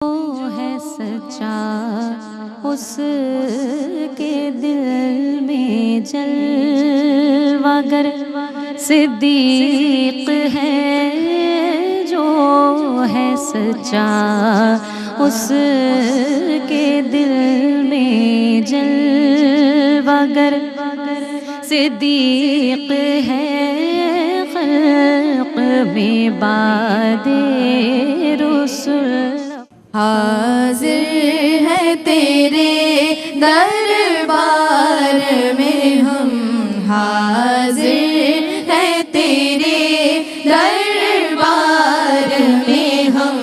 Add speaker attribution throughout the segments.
Speaker 1: جو ہے سچا اس کے دل میں جلوہ گر صدیق ہے، جو ہے سچا اس کے دل میں جلوہ گر صدیق ہے، خلق میں بعد رسول
Speaker 2: حاضر ہے تیرے دربار میں ہم، حاضر ہے تیرے دربار میں ہم،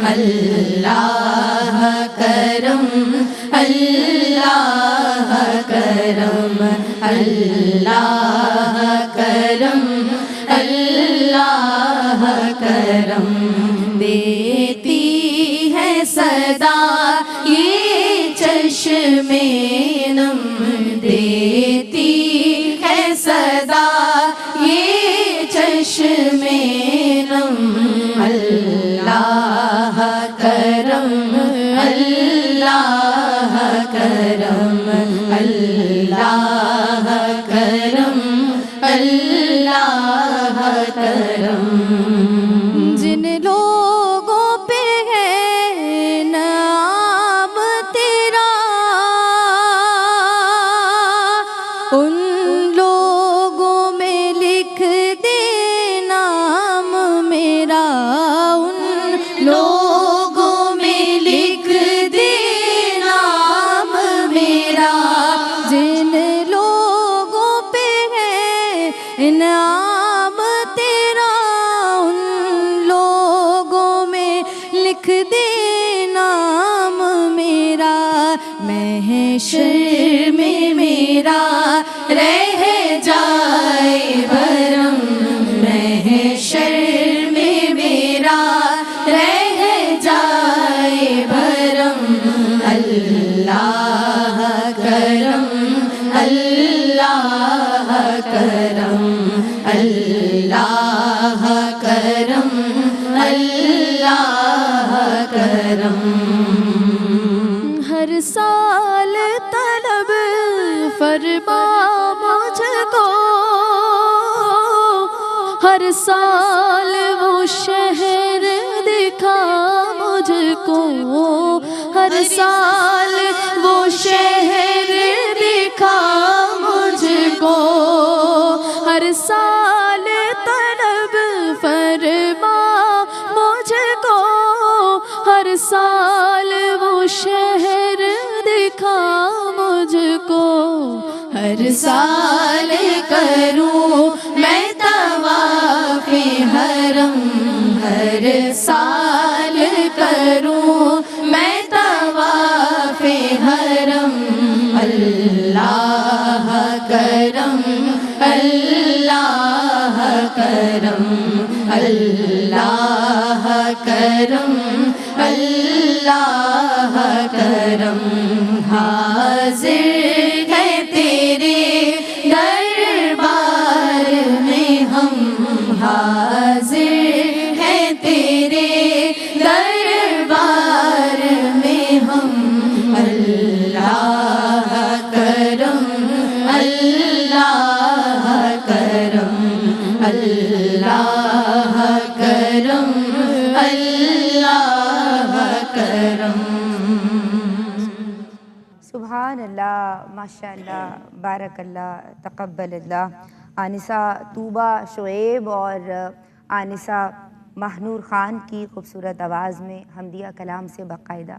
Speaker 2: اللہ کرم اللہ کرم اللہ کرم اللہ کرم، دیتی ہے صدا یہ چشم نم، دیتی ہے صدا یہ چشم نم، اللہ کرم اللہ کرم اللہ کرم اللہ کرم، جن لوگوں پہ ہے نام تیرا ان لوگوں میں لکھ دے نام میرا، ان لوگوں میں لکھ دے نام میرا، جن لوگوں پہ ہے انعام تیرا ان لوگوں میں لکھ دے نام میرا، محشر میں میرا رہ جائے بھرم، محشر میں میرا رہ جائے بھرم، اللہ کرم اللہ کرم اللہ کرم اللہ کرم، ہر سال طلب فرما مجھ کو، ہر سال وہ شہر دکھا مجھ کو، ہر سال وہ شہر دکھا مجھ کو، ہر سال طلب فرما مجھ کو، ہر سال وہ شہر دکھا مجھ کو، ہر سال کروں میں طواف حرم، ہر سال کروں میں طواف حرم، اللہ کرم اللہ کرم اللہ کرم اللہ کرم، حاضر ہے تیرے دربار میں ہم، حاضر ہے تیرے دربار میں ہم، اللہ کرم اللہ کرم اللہ کرم اللہ کرم۔
Speaker 3: سبحان اللہ، ماشاء اللہ، بارک اللہ، تقبل اللہ۔ آنسہ طوبہ شعیب اور آنسہ ماہنور خان کی خوبصورت آواز میں حمدیہ کلام سے باقاعدہ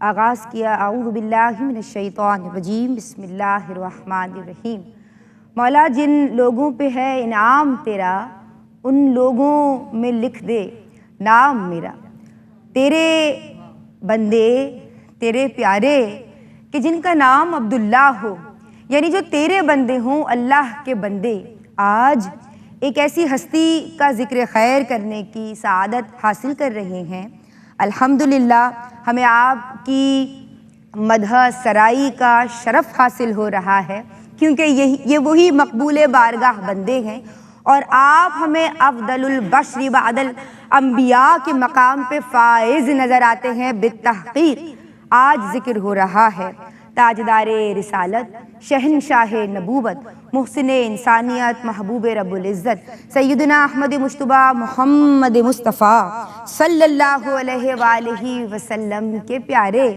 Speaker 3: آغاز کیا۔ اعوذ باللہ من الشیطان الرجیم، بسم اللہ الرحمن الرحیم۔ مولا جن لوگوں پہ ہے انعام تیرا ان لوگوں میں لکھ دے نام میرا، تیرے بندے تیرے پیارے کہ جن کا نام عبداللہ ہو، یعنی جو تیرے بندے ہوں، اللہ کے بندے، آج ایک ایسی ہستی کا ذکر خیر کرنے کی سعادت حاصل کر رہے ہیں۔ الحمدللہ ہمیں آپ کی مدح سرائی کا شرف حاصل ہو رہا ہے، کیونکہ یہ وہی مقبول بارگاہ بندے ہیں اور آپ ہمیں افضل البشر بعد الانبیاء کے مقام پہ فائز نظر آتے ہیں بالتحقیق۔ آج ذکر ہو رہا ہے تاجدار رسالت، شہنشاہ نبوت، محسن انسانیت، محبوب رب العزت سیدنا احمد مجتبیٰ محمد مصطفیٰ صلی اللہ علیہ وآلہ وسلم کے پیارے،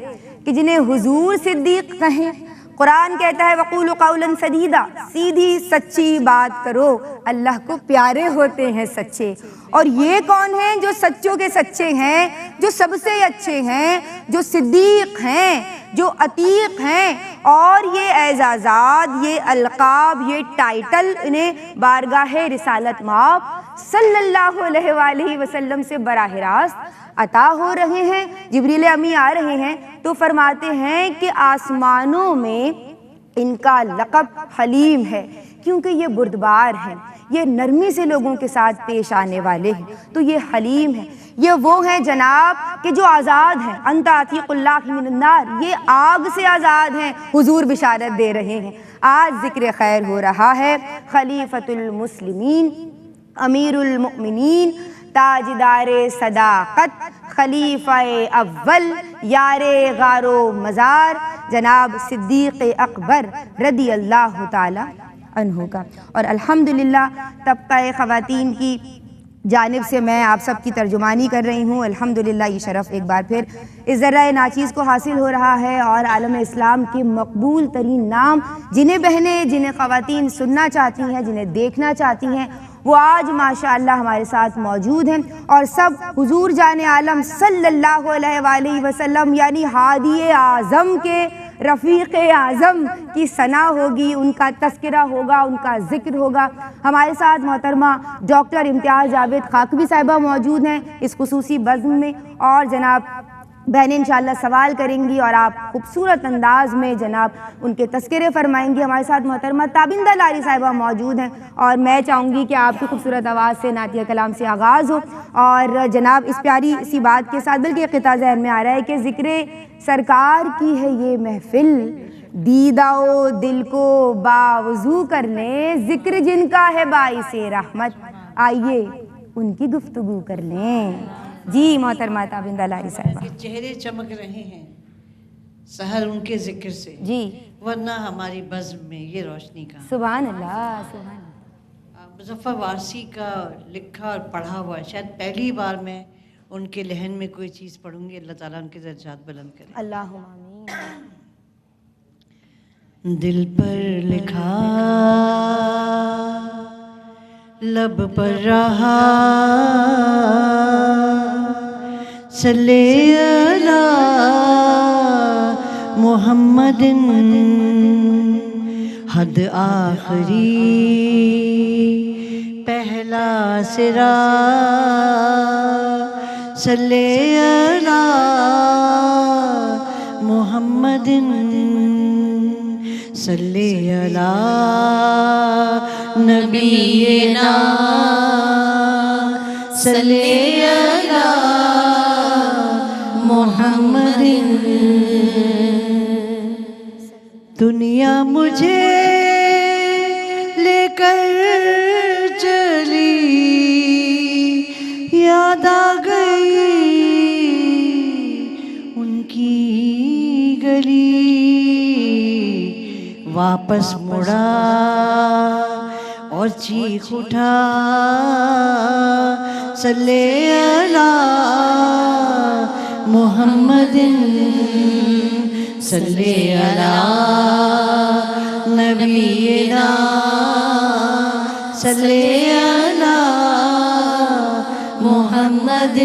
Speaker 3: کہ جنہیں حضور صدیق کہیں۔ قرآن کہتا ہے وَقُولُوا قَوْلًا سَدِيدًا، سیدھی سچی بات کرو، اللہ کو پیارے ہوتے ہیں سچے۔ اور یہ کون ہیں جو سچوں کے سچے ہیں، جو سب سے اچھے ہیں، جو صدیق ہیں، جو عتیق ہیں، اور یہ اعزازات، یہ القاب، یہ ٹائٹل انہیں بارگاہ رسالت مآب صلی اللہ علیہ وآلہ وسلم سے براہ راست عطا ہو رہے ہیں۔ جبریل امی آ رہے ہیں تو فرماتے ہیں کہ آسمانوں میں ان کا لقب حلیم ہے، کیونکہ یہ بردبار ہیں، یہ نرمی سے لوگوں کے ساتھ پیش آنے والے ہیں، تو یہ حلیم ہیں۔ یہ وہ ہیں جناب کہ جو آزاد ہیں، انت عتیق اللہ من النار، یہ آگ سے آزاد ہیں، حضور بشارت دے رہے ہیں۔ آج ذکر خیر ہو رہا ہے خلیفۃ المسلمین، امیر المؤمنین، تاجدار صداقت، خلیفہ اول، یار غار و مزار، جناب صدیق اکبر رضی اللہ تعالی عنہ کا۔ اور الحمدللہ طبقہ خواتین کی جانب سے میں آپ سب کی ترجمانی کر رہی ہوں۔ الحمدللہ یہ شرف ایک بار پھر اس ذرہ ناچیز کو حاصل ہو رہا ہے، اور عالم اسلام کے مقبول ترین نام جنہیں بہنیں، جنہیں خواتین سننا چاہتی ہیں، جنہیں دیکھنا چاہتی ہیں، وہ آج ماشاءاللہ ہمارے ساتھ موجود ہیں، اور سب حضور جان عالم صلی اللہ علیہ وآلہ وسلم یعنی ہادی اعظم کے رفیق اعظم کی ثنا ہوگی، ان کا تذکرہ ہوگا، ان کا ذکر ہوگا۔ ہمارے ساتھ محترمہ ڈاکٹر امتیاز جاوید خاکوی صاحبہ موجود ہیں اس خصوصی بزم میں، اور جناب بہنیں انشاءاللہ سوال کریں گی اور آپ خوبصورت انداز میں جناب ان کے تذکرے فرمائیں گی۔ ہمارے ساتھ محترمہ تابندہ لاری صاحبہ موجود ہیں، اور میں چاہوں گی کہ آپ کی خوبصورت آواز سے نعتیہ کلام سے آغاز ہو، اور جناب اس پیاری سی بات کے ساتھ بلکہ قطعہ ذہن میں آ رہا ہے کہ ذکر سرکار کی ہے یہ محفل، دیدہ و دل کو باوضو کر لیں، ذکر جن کا ہے باعث رحمت، آئیے ان کی گفتگو کر لیں۔ جی محترمہ تابندہ لاری صاحبہ۔
Speaker 2: چہرے چمک رہے ہیں سحر ان کے ذکر سے،
Speaker 3: جی
Speaker 2: ورنہ ہماری بزم میں یہ روشنی کا۔
Speaker 3: سبحان اللہ، سبحان اللہ۔
Speaker 2: مظفر وارسی کا لکھا اور پڑھا ہوا ہے، شاید پہلی بار میں ان کے لہن میں کوئی چیز پڑھوں گی۔ اللہ تعالیٰ ان کے درجات بلند کرے۔
Speaker 3: اللہم آمین۔
Speaker 2: دل پر لکھا لب پر رہا، صلی علی محمد حد آخری پہلا سرا، صلی علی محمد صلی علی نبینا صلی علی محمد۔ دنیا مجھے لے کر چلی، یاد آ گئی ان کی گلی، واپس مڑا اور چیخ اٹھا، صلی علی محمد صلی علی نبینا صلی علی محمد۔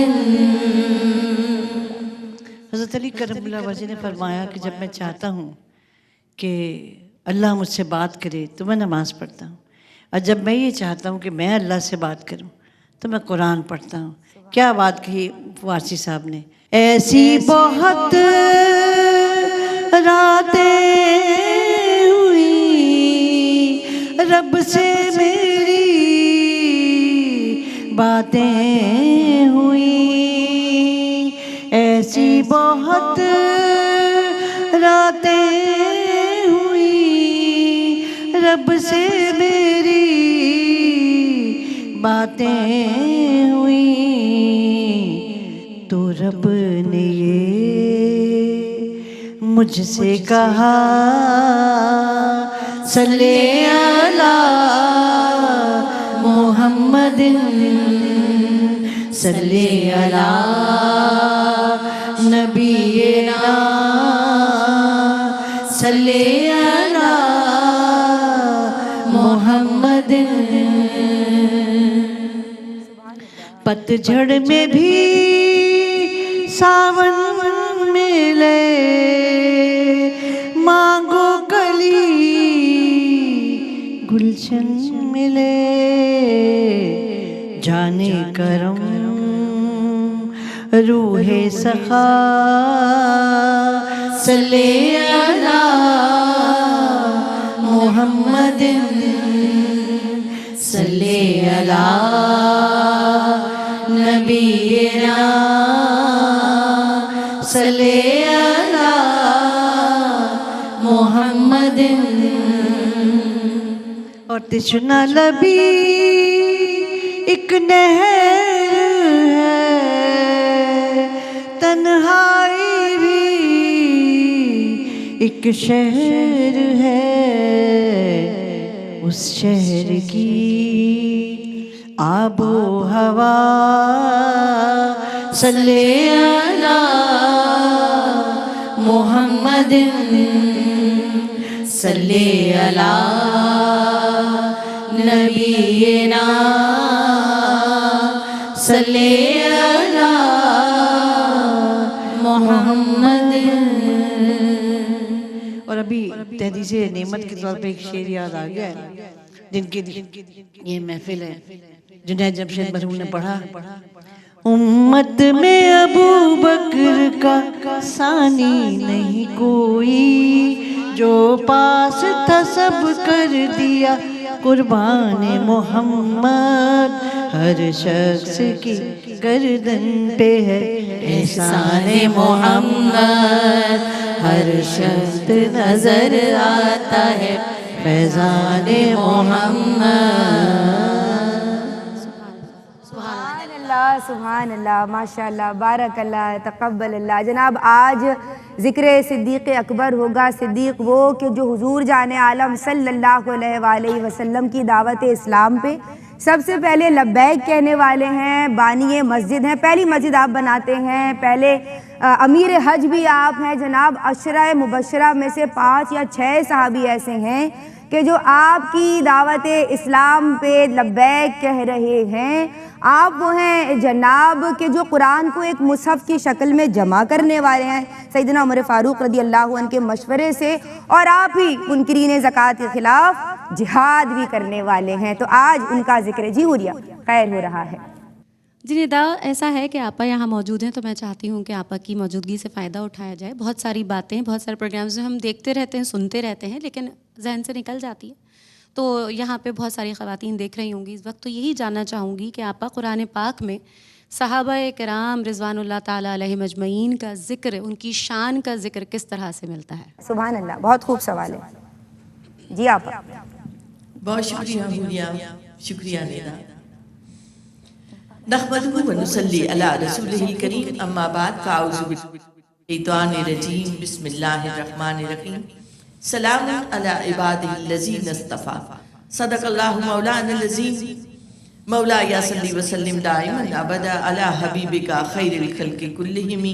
Speaker 2: حضرت علی کرم اللہ وجہ نے فرمایا کہ جب میں چاہتا ہوں کہ اللہ مجھ سے بات کرے تو میں نماز پڑھتا ہوں، اور جب میں یہ چاہتا ہوں کہ میں اللہ سے بات کروں تو میں قرآن پڑھتا ہوں۔ کیا بات کہی وارسی صاحب نے، ایسی بہت راتیں ہوئی رب سے میری باتیں ہوئی، ایسی بہت راتیں ہوئی رب سے میری باتیں ہوئی تو رب نے یہ مجھ سے کہا صلی علی محمد صلی علی نبینا صلی علی محمد. پتجھڑ میں بھی ساون ملے مانگو کلی گلشن ملے جانے کرم روح سخا صلی علی محمد صلی علی نبینا صلی علی محمد. اور تشنا لبی ایک نہر ہے تنہائی بھی ایک شہر ہے اس شہر کی آب و ہوا صلی علی محمد صلی علی نبینا صلی علی محمد. اور ابھی تحدیث نعمت کے طور پہ ایک شعر یاد آ گیا ہے جن کی یہ محفل ہے جنید جمشید مرحوم نے پڑھا. امت میں ابو بکر کا ثانی نہیں کوئی جو پاس تھا سب کر دیا قربان محمد. ہر شخص کی گردن پہ ہے احسان محمد. ہر شخص نظر آتا ہے فیضان محمد.
Speaker 3: سبحان اللہ ماشاء اللہ بارک اللہ تقبل اللہ. جناب آج ذکر صدیق اکبر ہوگا. صدیق وہ کہ جو حضور جان عالم صلی اللہ علیہ وآلہ وسلم کی دعوت اسلام پہ سب سے پہلے لبیک کہنے والے ہیں. بانی مسجد ہیں, پہلی مسجد آپ بناتے ہیں, پہلے امیر حج بھی آپ ہیں. جناب عشرہ مبشرہ میں سے 5 یا 6 صحابی ایسے ہیں کہ جو آپ کی دعوت اسلام پہ لبیک کہہ رہے ہیں. آپ وہ ہیں جناب کہ جو قرآن کو ایک مصحف کی شکل میں جمع کرنے والے ہیں سیدنا عمر فاروق رضی اللہ عنہ کے مشورے سے, اور آپ ہی منکرین زکوٰۃ کے خلاف جہاد بھی کرنے والے ہیں. تو آج ان کا ذکر جیہوریہ خیر ہو رہا ہے.
Speaker 1: جی ندا, ایسا ہے کہ آپا یہاں موجود ہیں تو میں چاہتی ہوں کہ آپا کی موجودگی سے فائدہ اٹھایا جائے. بہت ساری باتیں, بہت سارے پروگرامز ہم دیکھتے رہتے ہیں, سنتے رہتے ہیں, لیکن ذہن سے نکل جاتی ہے. تو یہاں پہ بہت ساری خواتین دیکھ رہی ہوں گی اس وقت, تو یہی جاننا چاہوں گی کہ آپا قرآن پاک میں صحابہ کرام رضوان اللہ تعالیٰ علیہم اجمعین کا ذکر, ان کی شان کا ذکر کس طرح سے ملتا ہے؟
Speaker 3: سبحان اللہ, بہت خوب سوال ہے. جی آپا.
Speaker 4: بہت شکریہ حوریہ, شکریہ نینا. نحمدہ و نصلی علی رسولہ الکریم, اما بعد فاعوذ باللہ من الشیطان الرجیم, بسم اللہ الرحمن الرحیم. سلام علی عبادہ الذین اصطفیٰ. صدق اللہ مولانا العظیم. مولا یا صلی وسلم دائما ابدا علی حبیبک خیر الخلق کلہم.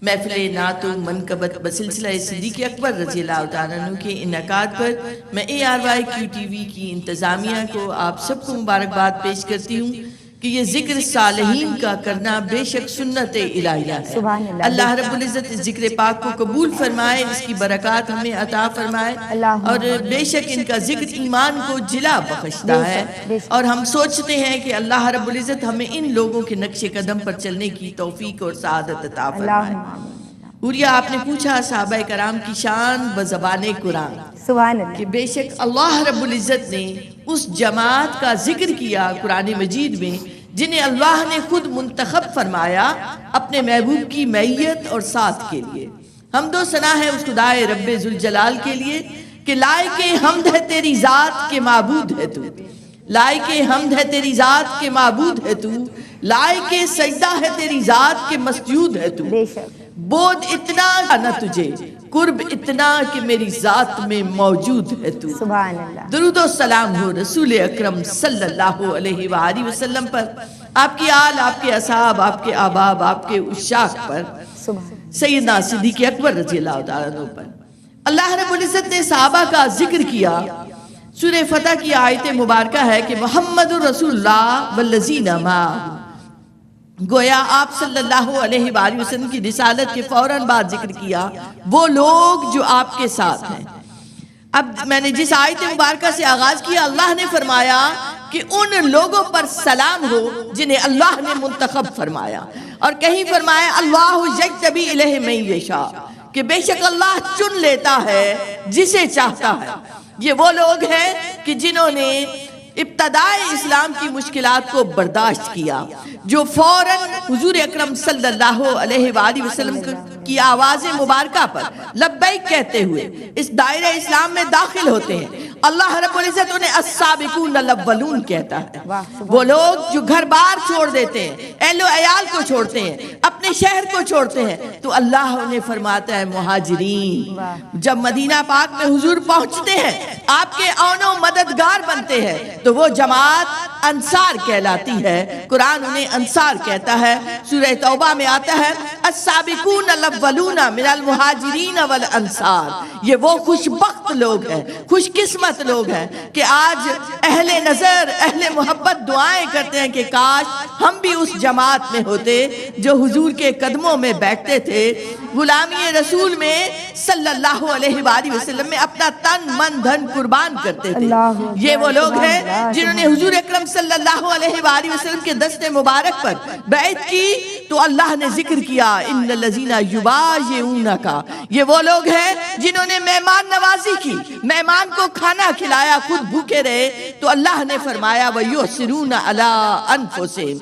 Speaker 4: محفل نعت و منقبت بسلسلہ صدیق اکبر رضی اللہ تعالیٰ عنہ کے انعقاد پر میں ARY QTV کی انتظامیہ کو آپ سب کو مبارکباد پیش کرتی ہوں کہ یہ ذکر صالحین کا کرنا بے شک سنت الہیہ ہے. اللہ رب العزت اس ذکر پاک کو قبول فرمائے, اس کی برکات ہمیں عطا فرمائے, اور بے شک ان کا ذکر ایمان کو جلا بخشتا ہے. اور ہم سوچتے ہیں کہ اللہ رب العزت ہمیں ان لوگوں کے نقش قدم پر چلنے کی توفیق اور سعادت عطا فرمائے. حوریہ, آپ نے پوچھا صحابہ کرام کی شان بزبان قرآن, کہ بے شک اللہ رب العزت نے اس جماعت کا ذکر کیا قرآن مجید میں جنہیں اللہ نے خود منتخب فرمایا اپنے محبوب کی معیت اور ساتھ کے لیے. حمد و ثنا ہے اس خدائے رب ذوالجلال کے لیے کہ لائق حمد ہے تیری ذات کے معبود ہے تو. لائق حمد ہے تیری ذات کے معبود ہے تو، لائق سجدہ ہے تیری ذات کے مسجود ہے تو،
Speaker 3: بے شک
Speaker 4: بود اتنا نہ تجھے، قرب اتنا کہ میری ذات میں موجود ہے تو۔
Speaker 3: سبحان اللہ۔
Speaker 4: درود و سلام ہو رسول اکرم صلی اللہ علیہ وآلہ وسلم پر، آپ کی آل، آپ کے اصحاب، آپ کے احباب، آپ کے عشاق پر،
Speaker 3: سبحان
Speaker 4: سیدنا صدیق اکبر رضی اللہ تعالیٰ عنہ پر۔ اللہ رب العزت نے صحابہ کا ذکر کیا۔ سورہ فتح کی آیت مبارکہ ہے کہ محمد رسول اللہ والذین معہ، گویا آپ صلی اللہ علیہ وآلہ وسلم کی رسالت کے فوراً بعد ذکر کیا وہ لوگ جو آپ کے ساتھ ہیں۔ اب میں نے جس آیت مبارکہ سے آغاز کیا، اللہ نے فرمایا کہ ان لوگوں پر سلام ہو جنہیں اللہ نے منتخب فرمایا، اور کہیں فرمایا اللہ یجتبی الیہ من یشاء، کہ بے شک اللہ چن لیتا ہے جسے چاہتا ہے۔ یہ وہ لوگ ہیں کہ جنہوں نے ابتدائے اسلام کی مشکلات کو برداشت کیا، جو فوراً حضور اکرم صلی اللہ علیہ وآلہ وسلم کی آواز مبارکہ پر لبیک کہتے ہوئے اس دائرہ اسلام میں داخل ہوتے ہیں۔ اللہ رب العزت انہیں السابقون الاولون کہتا ہے، وہ لوگ جو گھر بار چھوڑ دیتے ہیں، اہل و عیال کو چھوڑتے ہیں، اپنے شہر کو چھوڑتے ہیں، تو اللہ انہیں فرماتا ہے مہاجرین۔ جب مدینہ پاک میں حضور پہنچتے ہیں، آپ کے اون و مددگار بنتے ہیں، تو وہ جماعت انصار کہلاتی ہے، قرآن انہیں انصار کہتا ہے۔ سورہ توبہ میں آتا ہے السابقون الاولون من المہاجرین والانصار، یہ وہ خوش بخت لوگ ہیں، خوش قسمت لوگ ہیں کہ آج اہل نظر، اہل محبت دعائیں کرتے ہیں کہ کاش ہم بھی اس جماعت میں ہوتے جو حضور کے قدموں میں بیٹھتے تھے، غلامی رسول میں صلی اللہ علیہ وآلہ وسلم میں اپنا تن من دھن قربان کرتے تھے۔ یہ وہ لوگ ہیں جنہوں نے حضور اکرم صلی اللہ علیہ وآلہ وسلم کے دست مبارک پر بیعت کی، تو اللہ نے ذکر کیا ان الذین یبایعونک، یہ وہ لوگ ہیں جنہوں نے مہمان نوازی کی، مہمان کو کھانا کھلایا، خود بھوکے رہے، تو اللہ نے فرمایا وَيُؤْثِرُونَ عَلَىٰ أَنفُسِهِمْ،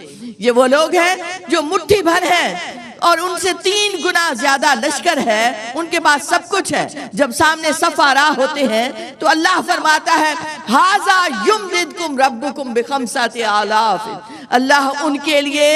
Speaker 4: یہ وہ لوگ ہیں جو مٹھی بھر ہیں اور ان سے 3 گنا زیادہ لشکر ہے، ان کے پاس سب کچھ ہے، جب سامنے صف آرا ہوتے ہیں تو اللہ فرماتا ہے هَذَا يُمْدِدْكُمْ رَبُّكُمْ بِخَمْسَةِ آلَافٍ، اللہ ان کے لیے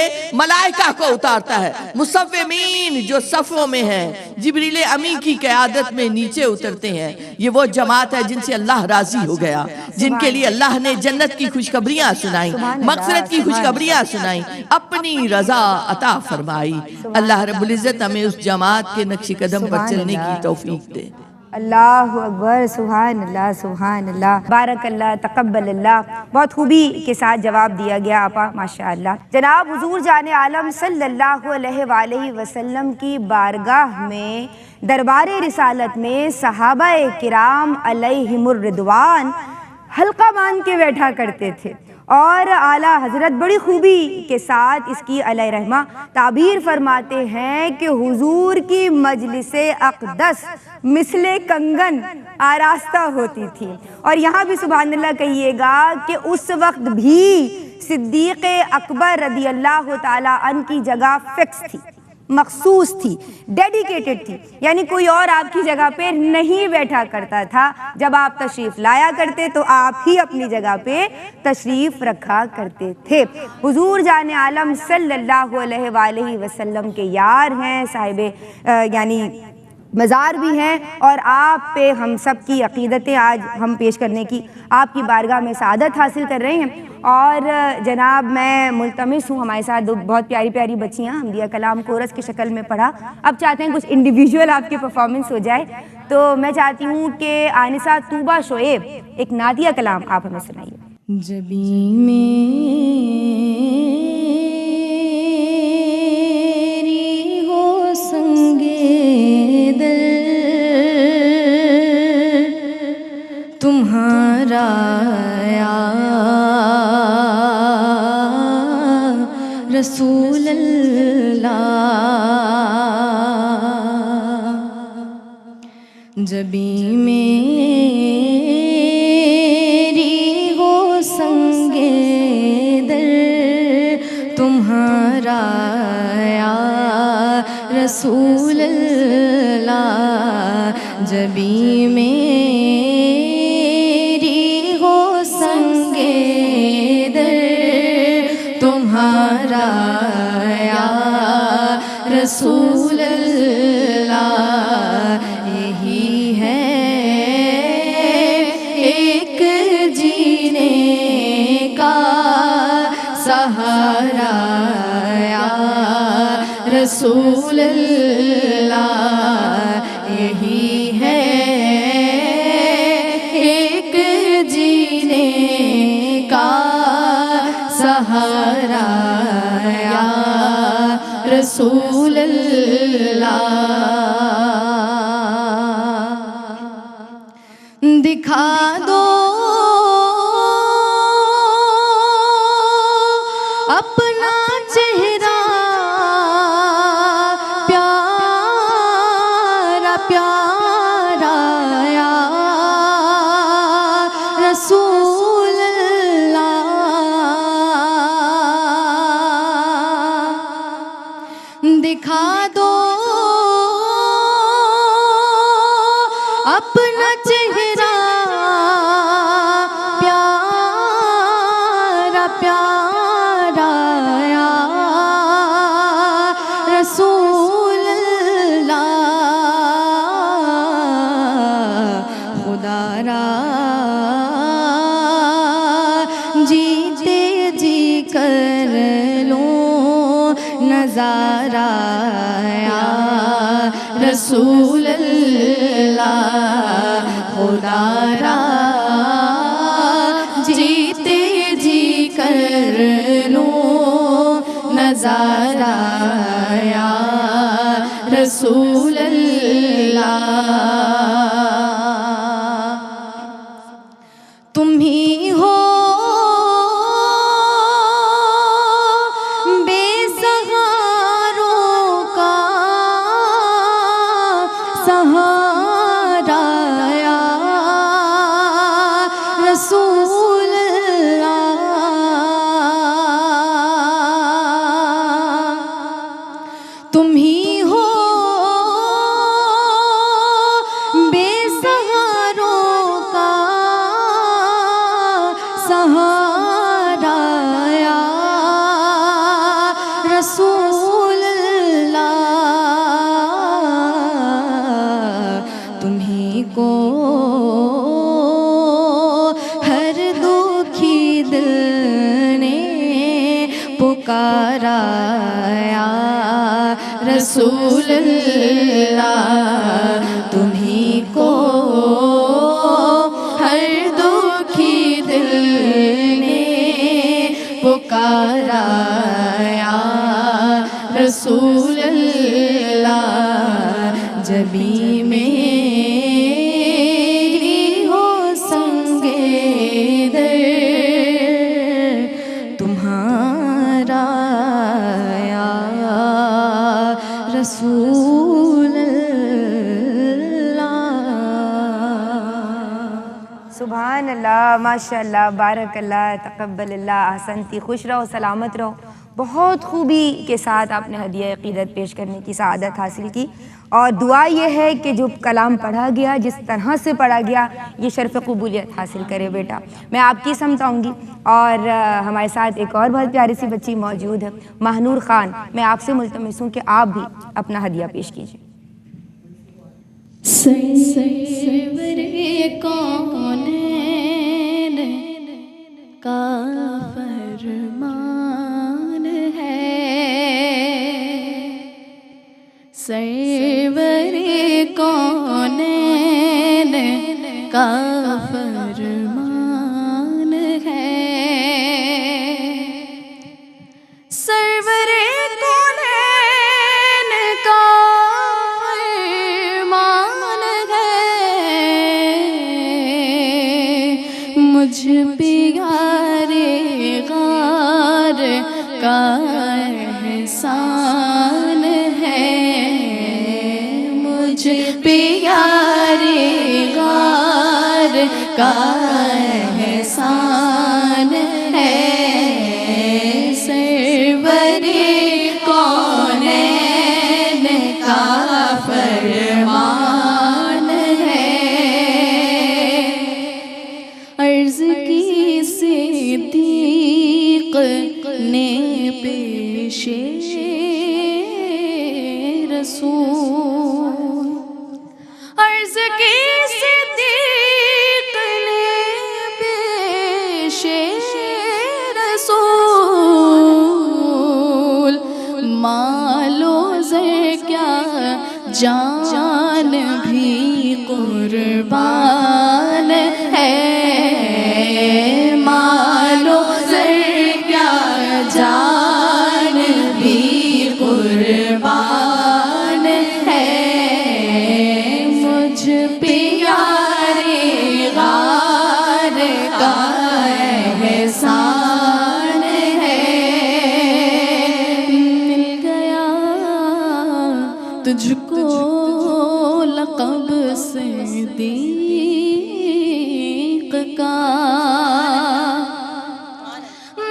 Speaker 4: ملائکہ کو اتارتا ہے، مصومین جو صفوں میں ہیں، جبریل امی کی قیادت میں نیچے اترتے ہیں۔ یہ وہ جماعت ہے جن سے اللہ راضی ہو گیا، جن کے لیے اللہ نے جنت کی خوشخبریاں سنائیں، مغفرت کی خوشخبریاں سنائیں، اپنی رضا عطا فرمائی۔ اللہ رب العزت ہمیں اس جماعت کے نقش قدم پر چلنے کی توفیق دے۔
Speaker 3: اللہ اکبر، سبحان اللہ، سبحان اللہ، بارک اللہ، تقبل اللہ۔ بہت خوبی کے ساتھ جواب دیا گیا آپا، ماشاءاللہ۔ جناب حضور جان عالم صلی اللہ علیہ وآلہ وسلم کی بارگاہ میں، دربار رسالت میں صحابہ کرام علیہم الرضوان حلقہ باندھ کے بیٹھا کرتے تھے، اور اعلیٰ حضرت بڑی خوبی کے ساتھ اس کی علیہ رحمہ تعبیر فرماتے ہیں کہ حضور کی مجلس اقدس مثل کنگن آراستہ ہوتی تھی، اور یہاں بھی سبحان اللہ کہیے گا کہ اس وقت بھی صدیق اکبر رضی اللہ تعالیٰ عنہ کی جگہ فکس تھی، مخصوص تھی، ڈیڈیکیٹڈ تھی، یعنی کوئی اور آپ کی جگہ پہ نہیں بیٹھا کرتا تھا۔ جب آپ تشریف لایا کرتے تو آپ ہی اپنی جگہ پہ تشریف رکھا کرتے تھے۔ حضور جان عالم صلی اللہ علیہ وآلہ وسلم کے یار ہیں، صاحب یعنی مزار بھی ہیں، اور آپ پہ ہم سب کی عقیدتیں آج ہم پیش کرنے کی آپ کی بارگاہ میں سعادت حاصل کر رہے ہیں۔ اور جناب میں ملتمس ہوں، ہمارے ساتھ دو بہت پیاری پیاری بچیاں حمدیہ کلام کورس کی شکل میں پڑھا، اب چاہتے ہیں کچھ انڈیویجول آپ کی پرفارمنس ہو جائے، تو میں چاہتی ہوں کہ آنسہ طوبہ شعیب ایک نعتیہ کلام آپ ہمیں سنائیے۔
Speaker 1: جبیں میری ہو سنگے دل تمہارا یا رسول اللہ، جبیں میری ہو سنگے دل تمہارا یا رسول اللہ، جبیں میری ہو سنگے
Speaker 5: رسول اللہ یہی ہے ایک جینے کا سہارا یا رسول اللہ یہی ہے ایک جینے کا سہارا یا رسول اللہ دکھا دو اپنا چہرہ پیارا پیارا یا رسول اللہ دکھا دو اپنا چہرہ پیارا پیارا یا رسول اللہ خدا را جیتے جی کر لوں نظارہ یا رسول اللہ خدا را جیتے جی کر لوں نظارہ یا رسول اللہ تم ہی ہو بے سہاروں کا سہارا یا رسول اللہ تم ہی ہو بے سہاروں کا سہارا یا رسول اللہ تمہیں کو ہر دکھی دل نے پکارا یا رسول اللہ تمہیں کو ہر دکھی دل نے پکارا یا رسول اللہ جبھی میری ہو سنگے در تمہارا یا رسول اللہ
Speaker 3: سبحان اللہ ماشاء اللہ بارک اللہ تقبل اللہ احسنتی خوش رہو سلامت رہو بہت خوبی کے ساتھ آپ نے ہدیہ عقیدت پیش کرنے کی سعادت حاصل کی اور دعا یہ ہے کہ جو کلام پڑھا گیا جس طرح سے پڑھا گیا یہ شرف قبولیت حاصل کرے بیٹا میں آپ کی سمت آؤں گی اور ہمارے ساتھ ایک اور بہت پیاری سی بچی موجود ہے مہنور خان میں آپ سے ملتمس ہوں کہ آپ بھی اپنا ہدیہ پیش کیجیے
Speaker 5: سرور کونین کا فرمان ہے سرور کونین کا فرمان ہے سرور کونین کا فرمان ہے مجھ پیارے غار کا احسان ہے مجھ پیارے غار کا احسان ہے سرور کونین کا فرمان ہے عرض کی صدیق نے پیش جان بھی قربان ہے، مالو زر کیا جان بھی قربان ہے، مجھ پیارے غار کا احسان ہے، مل گیا تجھ کو لقب صدیق کا،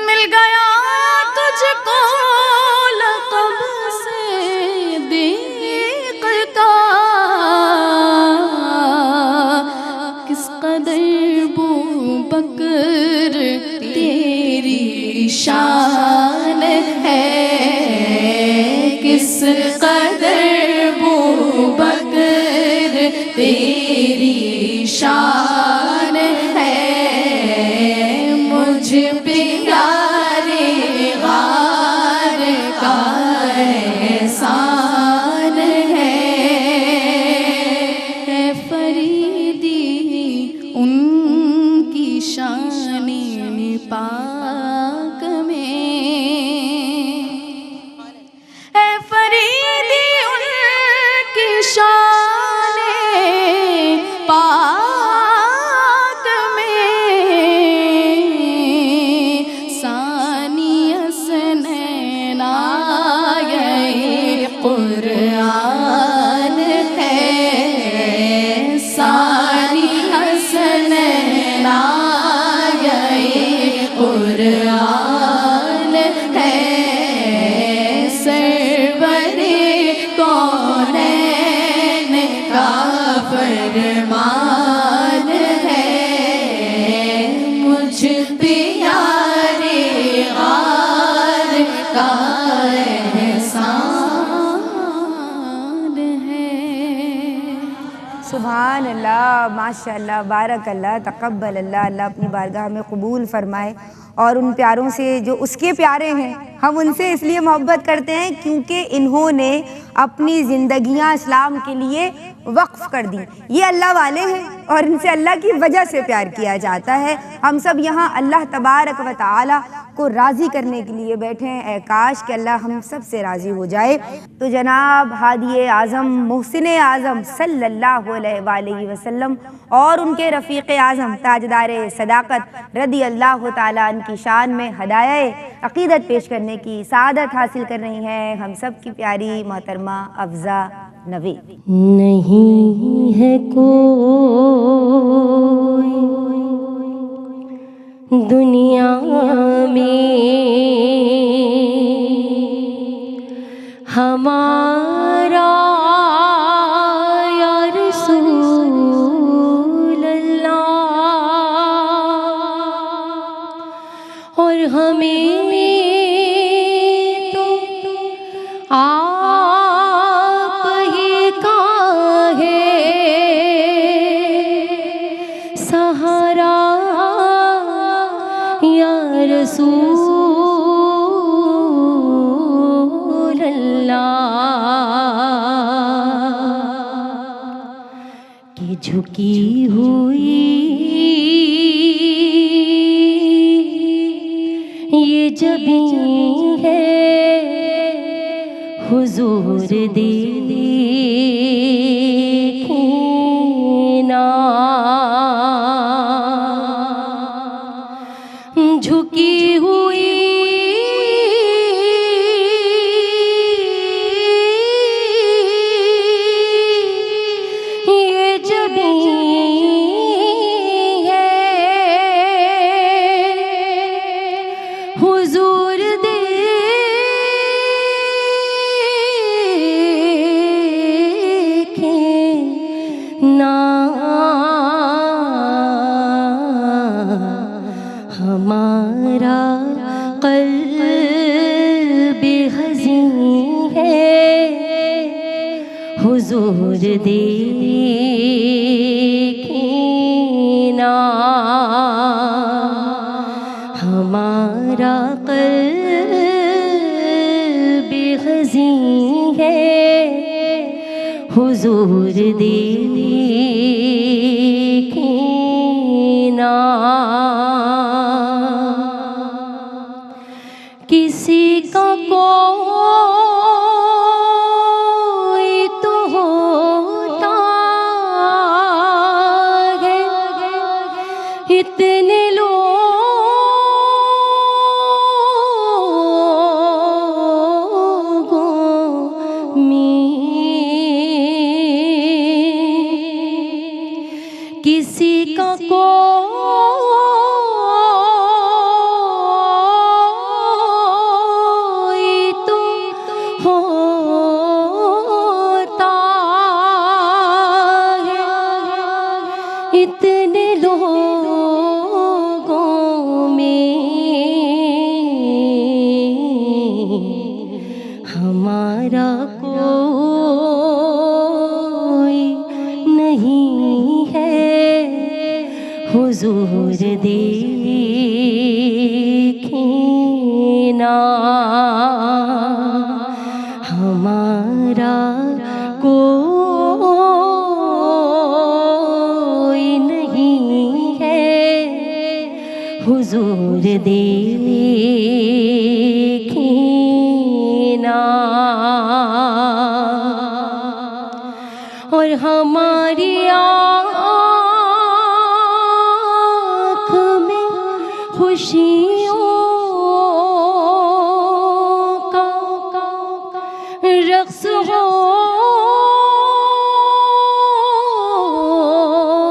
Speaker 5: مل گیا تجھ کو لقب صدیق کا، کس قدر بکر تیری شان ہے، کس قدر بکر تیری شان ہے، مجھ پیارے غار کا احسان ہے، اے فریدی ان کی شان پاک میں، اے فریدی ان کی شان پاک میں، ثانی حسنین آیے قرآن ہے، ثانی حسنین آیے قرآن ہے، سرور کونین کا فرمان ہے، مجھ پیارے غار کا احسان ہے۔
Speaker 3: سبحان اللہ، ماشاء اللہ، بارک اللہ، تقبل اللہ، اللہ اپنی بارگاہ میں قبول فرمائے، اور ان پیاروں سے جو اس کے پیارے ہیں، ہم ان سے اس لیے محبت کرتے ہیں کیونکہ انہوں نے اپنی زندگیاں اسلام کے لیے وقف کر دی، یہ اللہ والے ہیں اور ان سے اللہ کی وجہ سے پیار کیا جاتا ہے۔ ہم سب یہاں اللہ تبارک و تعالی کو راضی کرنے کے لیے بیٹھے ہیں، اے کاش کہ اللہ ہم سب سے راضی ہو جائے۔ تو جناب ہادی اعظم محسن اعظم صلی اللہ علیہ وآلہ وسلم اور ان کے رفیق اعظم تاجدار صداقت رضی اللہ تعالیٰ عنہ کی شان میں ہدایہ عقیدت پیش کرنے کی سعادت حاصل کر رہی ہیں ہم سب کی پیاری محترمہ افضا نوی۔
Speaker 6: نہیں ہے کوئی دنیا میں ہمارا یا رسول اللہ، اور ہمیں تو آپ ہی کا ہے سہارا یا رسول اللہ، کہ جھکی ہوئی یہ جبیں ہے حضور دیکھنا، جھکی ہوئی یہ جبیں ہے حضور دیکھنا، ہمارا قلب حزین ہے حضور دیکھنا، ہمارا قلب حزین ہے حضور دیکھنا کسی کا کوئی تو ہوتا ہے اتنے لوگوں میں کسی کا کوئی تو ہوتا ہے اتنے لوگوں میں ہمارا کوئی نہیں ہے حضور دیکھنا ہمارا کوئی نہیں ہے حضور دیکھنا اور ہماری آنکھ میں خوشیوں کا رقص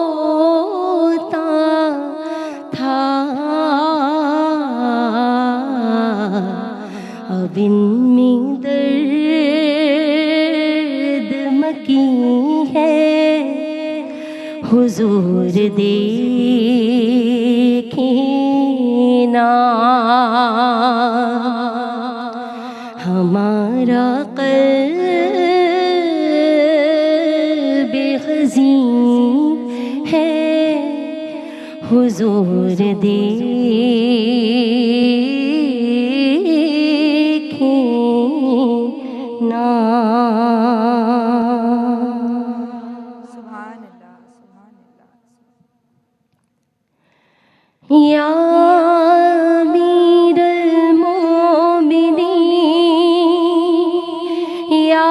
Speaker 6: ہوتا تھا اب ان میں درد مکین ہے حضور دیکھنا ہمارا قلب حزین ہے حضور دیکھنا
Speaker 3: سبحان اللہ سبحان اللہ
Speaker 6: یا امیر المومنین یا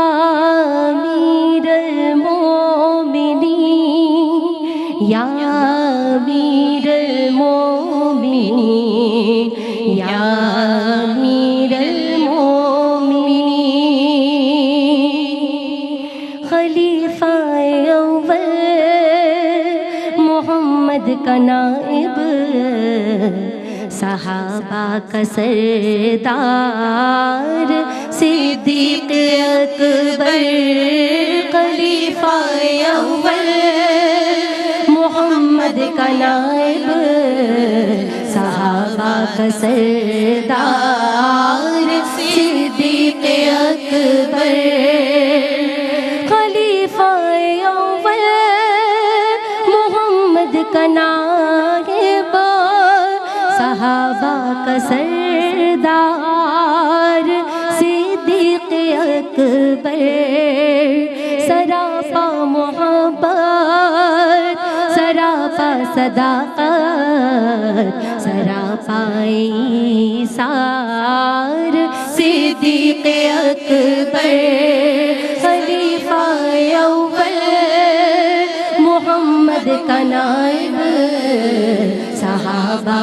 Speaker 6: امیر المومنین یا امیر المومنین یا امیر المومنین خلیفہ اول محمد کا نائب صحابہ کا سردار صدیق اکبر خلیفہ اول محمد کا نائب صحابہ کا سردار صدیق اکبر خلیفہ اول محمد کا نائب صحابہ کا سردار صدیق اکبر سراپا محبت سراپا صداقت سراپا ایثار صدیق اکبر خلیفہ اول محمد کا نائب صحابہ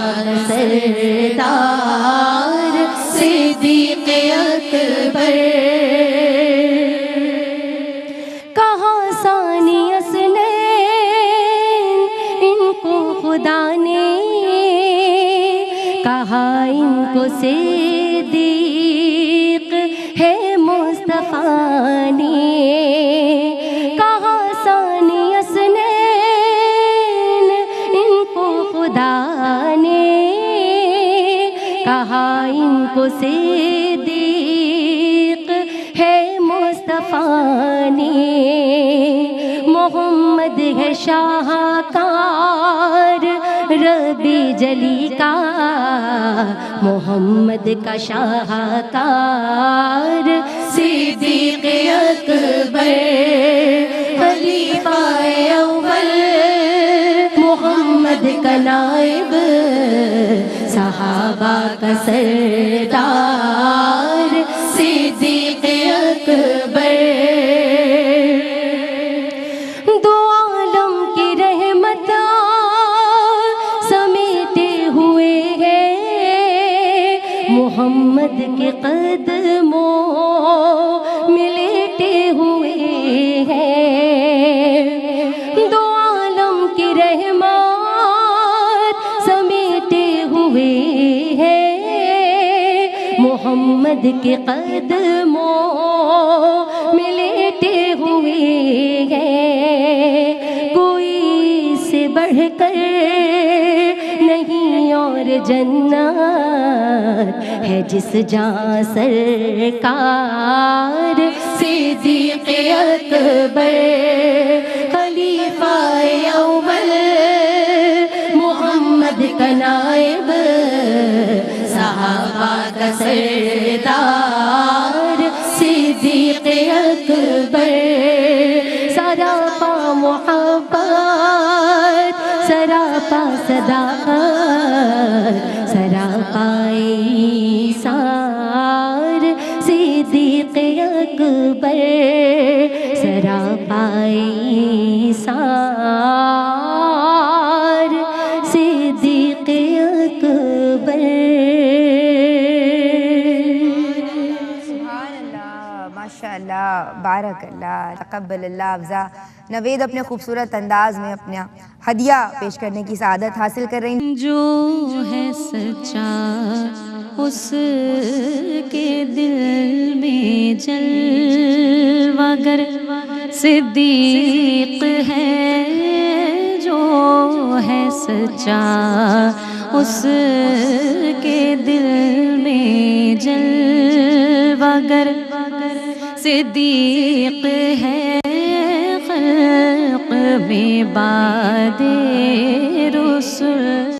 Speaker 6: سردار صدیق اکبر کہا ثانی اثنین ان کو خدا نے کہا ان کو صدیق ہے مصطفیٰ نے کہا ثانی اثنین ان کو خدا نے کہا ان کو صدیق ہے مصطفیٰ نے محمد ہے شاہکار ربی جلی کا محمد کا شاہکار صدیق اکبر صحابہ کا سردار صدیق اکبر، دو عالم کی رحمت سمیٹے ہوئے ہیں محمد کے قدموں میں لیٹے ہوئے ہیں، دو عالم کی رحمت سمیٹے ہوئے ہیں محمد کے قدموں میں لیٹے ہوئے ہیں، کوئی سے بڑھ کر نہیں اور جنت ہے جس جہاں سرکار صدیق اکبر، خلیفہ اول محمد کا نائب، صحابہ کا سردار صدیق اکبر، سراپا محبت سراپا صداقت سراپا ایثار صدیق اکبر، سراپا ایثار صدیق اکبر۔
Speaker 3: سبحان اللہ، ماشاء اللہ، بارک اللہ، تقبل اللہ۔ افضا نوید اپنے خوبصورت انداز میں اپنا ہدیہ پیش کرنے کی سعادت حاصل کر رہی ہیں۔
Speaker 1: جو ہے سچا اس کے دل میں جلوہ گر صدیق ہے، جو ہے سچا اس کے دل میں جلوہ گر صدیق ہے، خلق میں باد رسول